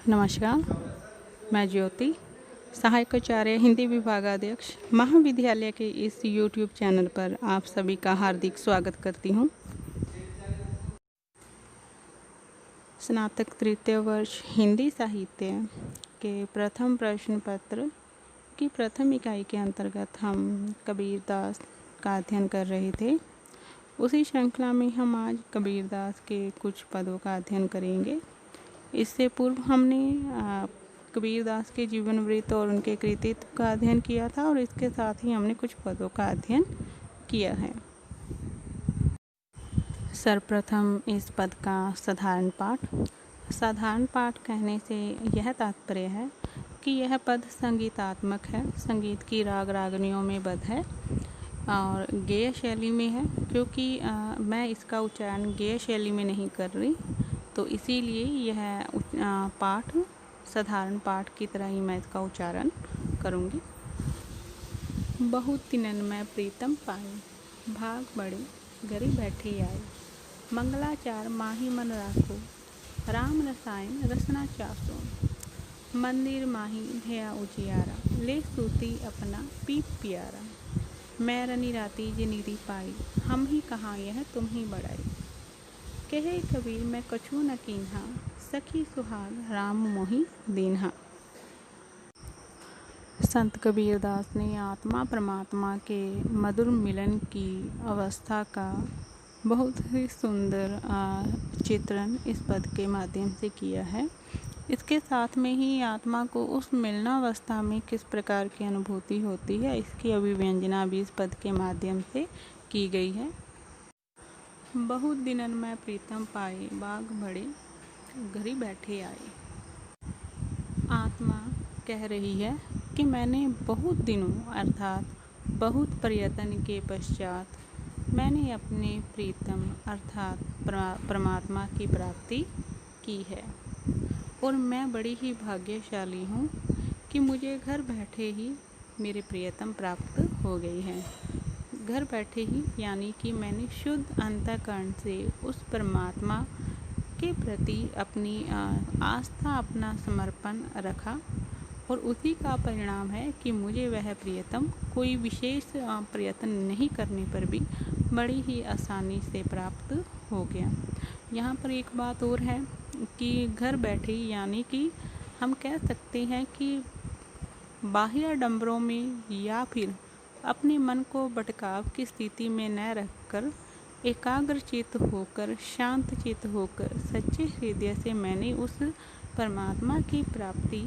नमस्कार, मैं ज्योति, सहायक आचार्य हिंदी विभागाध्यक्ष महाविद्यालय के इस YouTube चैनल पर आप सभी का हार्दिक स्वागत करती हूँ। स्नातक तृतीय वर्ष हिंदी साहित्य के प्रथम प्रश्न पत्र की प्रथम इकाई के अंतर्गत हम कबीरदास का अध्ययन कर रहे थे। उसी श्रृंखला में हम आज कबीरदास के कुछ पदों का अध्ययन करेंगे। इससे पूर्व हमने कबीरदास के जीवन वृत्त और उनके कृतित्व का अध्ययन किया था और इसके साथ ही हमने कुछ पदों का अध्ययन किया है। सर्वप्रथम इस पद का साधारण पाठ। साधारण पाठ कहने से यह तात्पर्य है कि यह पद संगीतात्मक है, संगीत की राग रागनियों में बद्ध है और गेय शैली में है। क्योंकि मैं इसका उच्चारण गेय शैली में नहीं कर रही, तो इसीलिए यह पाठ साधारण पाठ की तरह ही मैं इसका उच्चारण करूँगी। बहुत दिनन मैं प्रीतम पाई, भाग बड़े घरी बैठे आई। मंगलाचार माही मन राखो, राम रसायन रसना चासो। मंदिर माही भया उजियारा, ले सूती अपना पीप प्यारा। मैं रनी राती जिनीरी पाई, हम ही कहाँ यह तुम ही बड़ाई। कहे कबीर मैं कछु न कीन्हा, सखी सुहाग राम मोहि दीन्हा। संत कबीरदास ने आत्मा परमात्मा के मधुर मिलन की अवस्था का बहुत ही सुंदर चित्रण इस पद के माध्यम से किया है। इसके साथ में ही आत्मा को उस मिलनावस्था में किस प्रकार की अनुभूति होती है, इसकी अभिव्यंजना भी इस पद के माध्यम से की गई है। बहुत दिनन मैं प्रीतम पाए, बाग बड़े घरी बैठे आए। आत्मा कह रही है कि मैंने बहुत दिनों अर्थात बहुत प्रयत्न के पश्चात मैंने अपने प्रीतम अर्थात परमात्मा की प्राप्ति की है और मैं बड़ी ही भाग्यशाली हूँ कि मुझे घर बैठे ही मेरे प्रियतम प्राप्त हो गई है। घर बैठे ही यानी कि मैंने शुद्ध अंतःकरण से उस परमात्मा के प्रति अपनी आस्था, अपना समर्पण रखा और उसी का परिणाम है कि मुझे वह प्रियतम कोई विशेष प्रयत्न नहीं करने पर भी बड़ी ही आसानी से प्राप्त हो गया। यहाँ पर एक बात और है कि घर बैठे यानी कि हम कह सकते हैं कि बाह्य आडंबरों में या फिर अपने मन को भटकाव की स्थिति में न रखकर एकाग्रचित्त होकर, शांत चित्त होकर, सच्चे हृदय से मैंने उस परमात्मा की प्राप्ति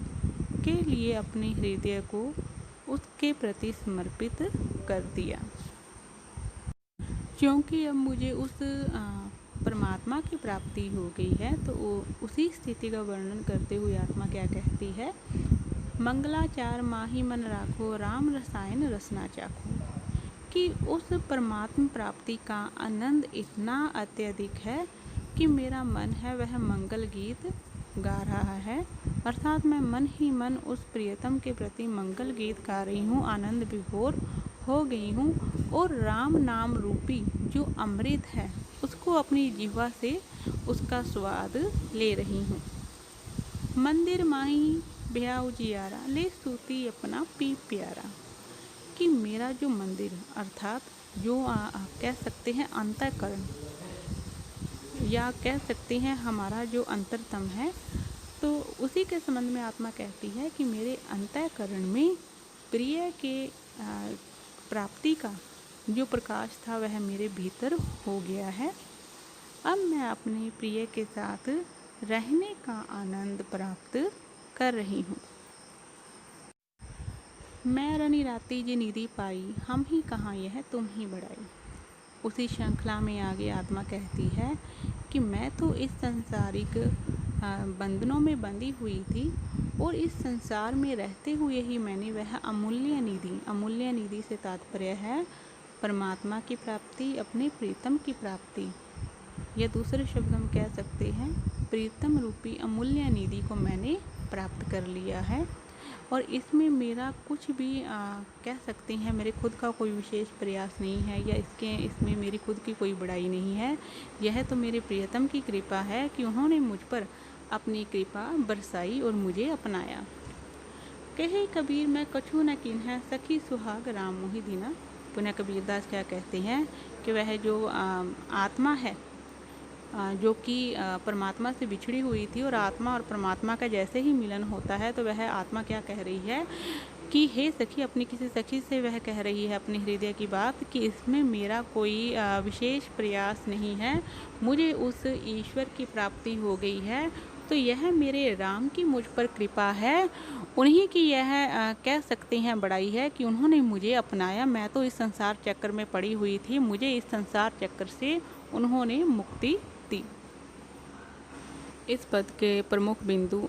के लिए अपने हृदय को उसके प्रति समर्पित कर दिया। क्योंकि अब मुझे उस परमात्मा की प्राप्ति हो गई है, तो उसी स्थिति का वर्णन करते हुए आत्मा क्या कहती है? मंगलाचार माही मन राखो, राम रसायन रसना चाखो। कि उस परमात्मा प्राप्ति का आनंद इतना अत्यधिक है कि मेरा मन है वह मंगल गीत गा रहा है, अर्थात मैं मन ही मन उस प्रियतम के प्रति मंगल गीत गा रही हूँ, आनंद विभोर हो गई हूँ और राम नाम रूपी जो अमृत है उसको अपनी जिह्वा से उसका स्वाद ले रही हूँ। मंदिर माही भया उजियारा, ले सूती अपना पीप प्यारा। कि मेरा जो मंदिर अर्थात जो कह सकते हैं अंतःकरण या कह सकते हैं हमारा जो अंतरतम है, तो उसी के संबंध में आत्मा कहती है कि मेरे अंतःकरण में प्रिय के प्राप्ति का जो प्रकाश था वह मेरे भीतर हो गया है। अब मैं अपने प्रिय के साथ रहने का आनंद प्राप्त कर रही हूँ। मैं रनी राती जिनीरी पाई, हम ही कहाँ यह तुम ही बड़ाई। उसी श्रृंखला में आगे आत्मा कहती है कि मैं तो इस सांसारिक बंधनों में बंधी हुई थी और इस संसार में रहते हुए ही मैंने वह अमूल्य निधि से तात्पर्य है परमात्मा की प्राप्ति, अपने प्रीतम की प्राप्ति, या दूसरे शब्द हम कह सकते हैं प्रीतम रूपी अमूल्य निधि को मैंने प्राप्त कर लिया है। और इसमें मेरा कुछ भी कह सकते हैं मेरे खुद का कोई विशेष प्रयास नहीं है या इसमें मेरी खुद की कोई बड़ाई नहीं है। यह तो मेरे प्रियतम की कृपा है कि उन्होंने मुझ पर अपनी कृपा बरसाई और मुझे अपनाया। कहे कबीर मैं कछु न किन्ह सखी सुहाग राम मोहि दीना। पुनः कबीरदास क्या कहते हैं कि वह जो आत्मा है जो कि परमात्मा से बिछड़ी हुई थी, और आत्मा और परमात्मा का जैसे ही मिलन होता है तो वह आत्मा क्या कह रही है कि हे सखी, अपनी किसी सखी से वह कह रही है अपने हृदय की बात कि इसमें मेरा कोई विशेष प्रयास नहीं है, मुझे उस ईश्वर की प्राप्ति हो गई है, तो यह मेरे राम की मुझ पर कृपा है। उन्हीं की यह कह सकते हैं बड़ाई है कि उन्होंने मुझे अपनाया। मैं तो इस संसार चक्र में पड़ी हुई थी, मुझे इस संसार चक्र से उन्होंने मुक्ति दी। इस पद के प्रमुख बिंदु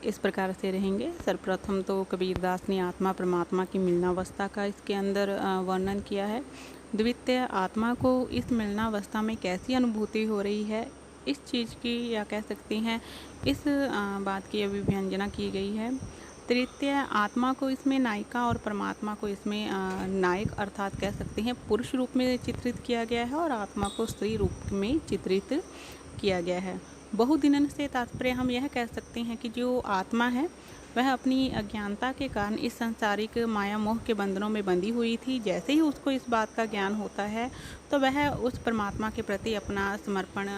इस प्रकार से रहेंगे। सर्वप्रथम तो कबीरदास ने आत्मा परमात्मा की मिलनावस्था का इसके अंदर वर्णन किया है। द्वितीय, आत्मा को इस मिलनावस्था में कैसी अनुभूति हो रही है, इस चीज़ की या कह सकते हैं इस बात की अभिव्यंजना की गई है। तृतीय, आत्मा को इसमें नायिका और परमात्मा को इसमें नायक अर्थात कह सकते हैं पुरुष रूप में चित्रित किया गया है, और आत्मा को स्त्री रूप में चित्रित किया गया है। बहुदिनन से तात्पर्य हम यह कह सकते हैं कि जो आत्मा है वह अपनी अज्ञानता के कारण इस सांसारिक माया मोह के बंधनों में बंधी हुई थी। जैसे ही उसको इस बात का ज्ञान होता है तो वह उस परमात्मा के प्रति अपना समर्पण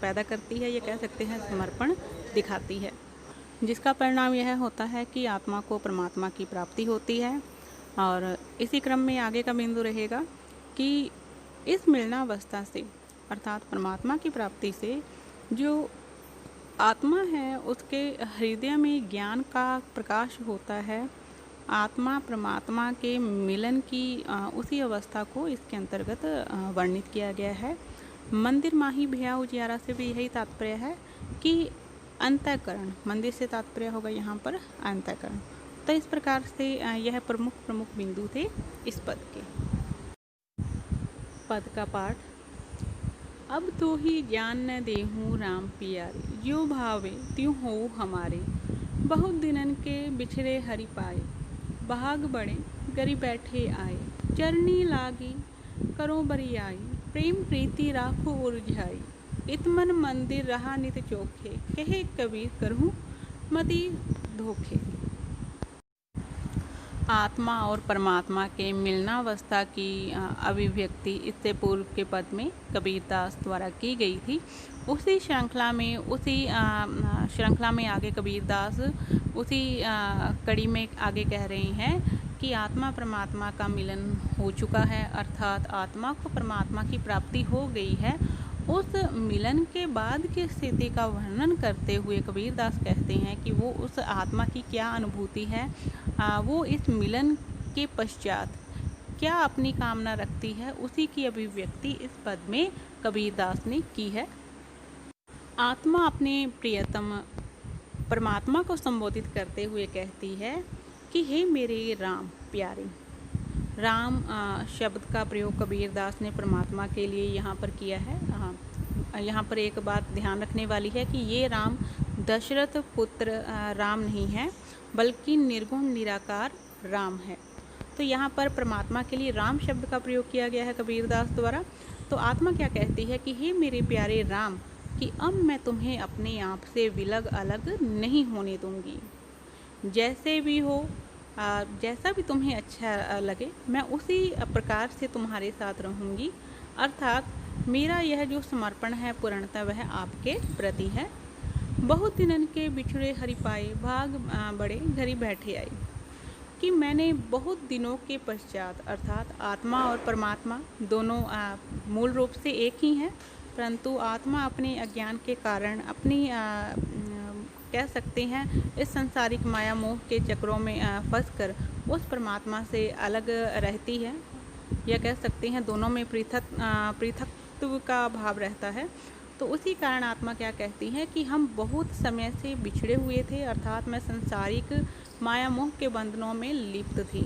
पैदा करती है, ये कह सकते हैं समर्पण दिखाती है, जिसका परिणाम यह होता है कि आत्मा को परमात्मा की प्राप्ति होती है। और इसी क्रम में आगे का बिंदु रहेगा कि इस मिलनावस्था से अर्थात परमात्मा की प्राप्ति से जो आत्मा है उसके हृदय में ज्ञान का प्रकाश होता है। आत्मा परमात्मा के मिलन की उसी अवस्था को इसके अंतर्गत वर्णित किया गया है। मंदिर माही भैया उजियारा से भी यही तात्पर्य है कि अंतःकरण, मंदिर से तात्पर्य होगा यहाँ पर अंतःकरण। तो इस प्रकार से यह प्रमुख बिंदु थे इस पद के। पद का पाठ। अब तो ही ज्ञान न देहूँ राम पियारे, जो भावे त्यों हो हमारे। बहुत दिनन के बिछड़े हरि पाए, भाग बड़े गरी बैठे आए। चरनी लागी करो बरियाई, प्रेम प्रीति राखो उरझाई। इतमन मंदिर रहा नित चोखे, कहे कबीर करहूँ मति धोखे। आत्मा और परमात्मा के मिलनावस्था की अभिव्यक्ति इससे पूर्व के पद में कबीरदास द्वारा की गई थी। उसी श्रृंखला में आगे कबीरदास उसी कड़ी में आगे कह रहे हैं कि आत्मा परमात्मा का मिलन हो चुका है, अर्थात आत्मा को परमात्मा की प्राप्ति हो गई है। उस मिलन के बाद की स्थिति का वर्णन करते हुए कबीरदास कहते हैं कि वो उस आत्मा की क्या अनुभूति है, वो इस मिलन के पश्चात क्या अपनी कामना रखती है, उसी की अभिव्यक्ति इस पद में कबीरदास ने की है। आत्मा अपने प्रियतम परमात्मा को संबोधित करते हुए कहती है कि हे मेरे राम प्यारे। राम शब्द का प्रयोग कबीरदास ने परमात्मा के लिए यहाँ पर किया है। यहाँ पर एक बात ध्यान रखने वाली है कि ये राम दशरथ पुत्र राम नहीं है, बल्कि निर्गुण निराकार राम है। तो यहाँ पर परमात्मा के लिए राम शब्द का प्रयोग किया गया है कबीरदास द्वारा। तो आत्मा क्या कहती है कि हे मेरे प्यारे राम, कि अब मैं तुम्हें अपने आप से विलग अलग नहीं होने दूंगी। जैसे भी हो, जैसा भी तुम्हें अच्छा लगे, मैं उसी प्रकार से तुम्हारे साथ रहूँगी। अर्थात मेरा यह जो समर्पण है पूर्णतः वह आपके प्रति है। बहुत दिनन के बिछड़े हरि पाए, भाग बड़े घरी बैठे आए। कि मैंने बहुत दिनों के पश्चात, अर्थात आत्मा और परमात्मा दोनों मूल रूप से एक ही हैं, परंतु आत्मा अपने अज्ञान के कारण अपनी कह सकते हैं इस संसारिक माया मोह के चक्रों में फंसकर उस परमात्मा से अलग रहती है, या कह सकते हैं दोनों में पृथकत्व का भाव रहता है। तो उसी कारण आत्मा क्या कहती है कि हम बहुत समय से बिछड़े हुए थे, अर्थात मैं संसारिक माया मोह के बंधनों में लिप्त थी।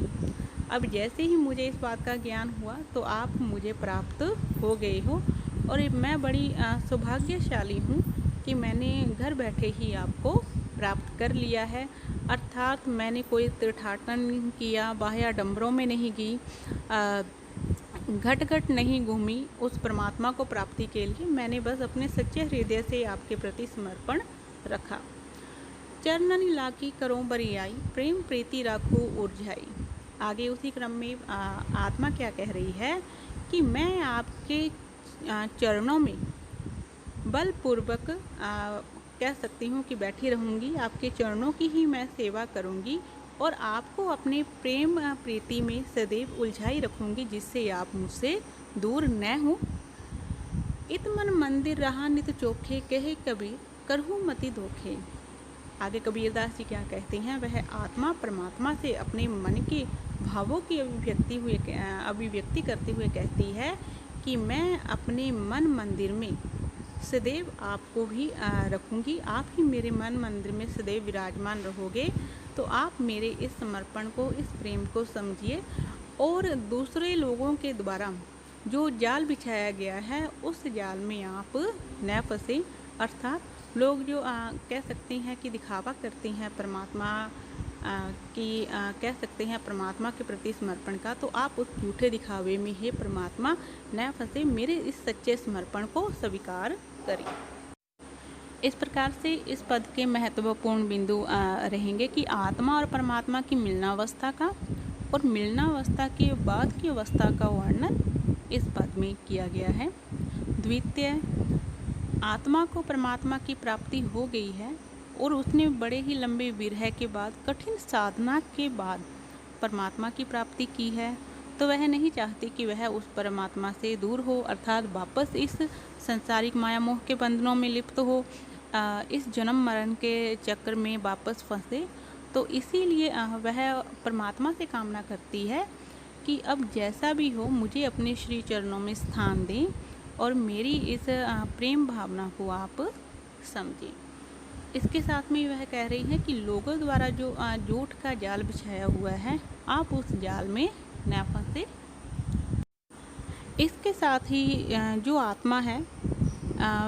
अब जैसे ही मुझे इस बात का ज्ञान हुआ तो आप मुझे प्राप्त हो गए हो, और मैं बड़ी सौभाग्यशाली हूँ कि मैंने घर बैठे ही आपको प्राप्त कर लिया है। अर्थात मैंने कोई तीर्थाटन किया, बाह्य आडंबरों में नहीं गई, घट घट नहीं घूमी उस परमात्मा को प्राप्ति के लिए, मैंने बस अपने सच्चे हृदय से आपके प्रति समर्पण रखा। चरणन लागी करो बरियाई, प्रेम प्रीति राखो उर्जाई। आगे उसी क्रम में आत्मा क्या कह रही है कि मैं आपके चरणों में बलपूर्वक कह सकती हूँ कि बैठी रहूँगी, आपके चरणों की ही मैं सेवा करूँगी और आपको अपने प्रेम प्रीति में सदैव उलझाई रखूँगी, जिससे आप मुझसे दूर न हो। इत मन मंदिर रहा नित चोखे, कहे कबीर करहूँ मति धोखे। आगे कबीरदास जी क्या कहते हैं, वह आत्मा परमात्मा से अपने मन के भावों की अभिव्यक्ति करते हुए कहती है कि मैं अपने मन मंदिर में सदैव आपको भी रखूँगी, आप ही मेरे मन मंदिर में सदैव विराजमान रहोगे। तो आप मेरे इस समर्पण को, इस प्रेम को समझिए और दूसरे लोगों के द्वारा जो जाल बिछाया गया है उस जाल में आप न फंसे। अर्थात लोग जो कह सकते हैं कि दिखावा करते हैं परमात्मा की कह सकते हैं परमात्मा के प्रति समर्पण का, तो आप उस झूठे दिखावे में ही परमात्मा न फंसे, मेरे इस सच्चे समर्पण को स्वीकार करें। इस प्रकार से इस पद के महत्वपूर्ण बिंदु रहेंगे कि आत्मा और परमात्मा की मिलनावस्था का और मिलनावस्था के बाद की अवस्था का वर्णन इस पद में किया गया है। द्वितीय, आत्मा को परमात्मा की प्राप्ति हो गई है और उसने बड़े ही लंबे विरह के बाद, कठिन साधना के बाद परमात्मा की प्राप्ति की है, तो वह नहीं चाहती कि वह उस परमात्मा से दूर हो, अर्थात वापस इस संसारिक माया मोह के बंधनों में लिप्त हो, इस जन्म मरण के चक्र में वापस फंसे। तो इसीलिए वह परमात्मा से कामना करती है कि अब जैसा भी हो मुझे अपने श्री चरणों में स्थान दें और मेरी इस प्रेम भावना को आप समझें। इसके साथ में वह कह रही है कि लोगों द्वारा जो झूठ का जाल बिछाया हुआ है, आप उस जाल में न फंसे। इसके साथ ही जो आत्मा है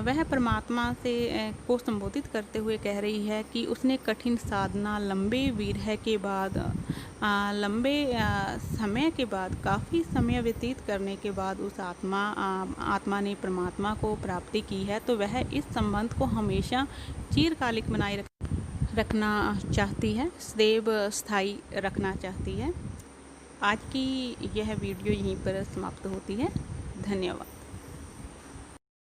वह परमात्मा से को संबोधित करते हुए कह रही है कि उसने कठिन साधना, लंबे विरह के बाद, लंबे समय के बाद, काफ़ी समय व्यतीत करने के बाद उस आत्मा ने परमात्मा को प्राप्ति की है। तो वह इस संबंध को हमेशा चिरकालिक बनाए रखना चाहती है, सदैव स्थायी रखना चाहती है। आज की यह वीडियो यहीं पर समाप्त होती है। धन्यवाद।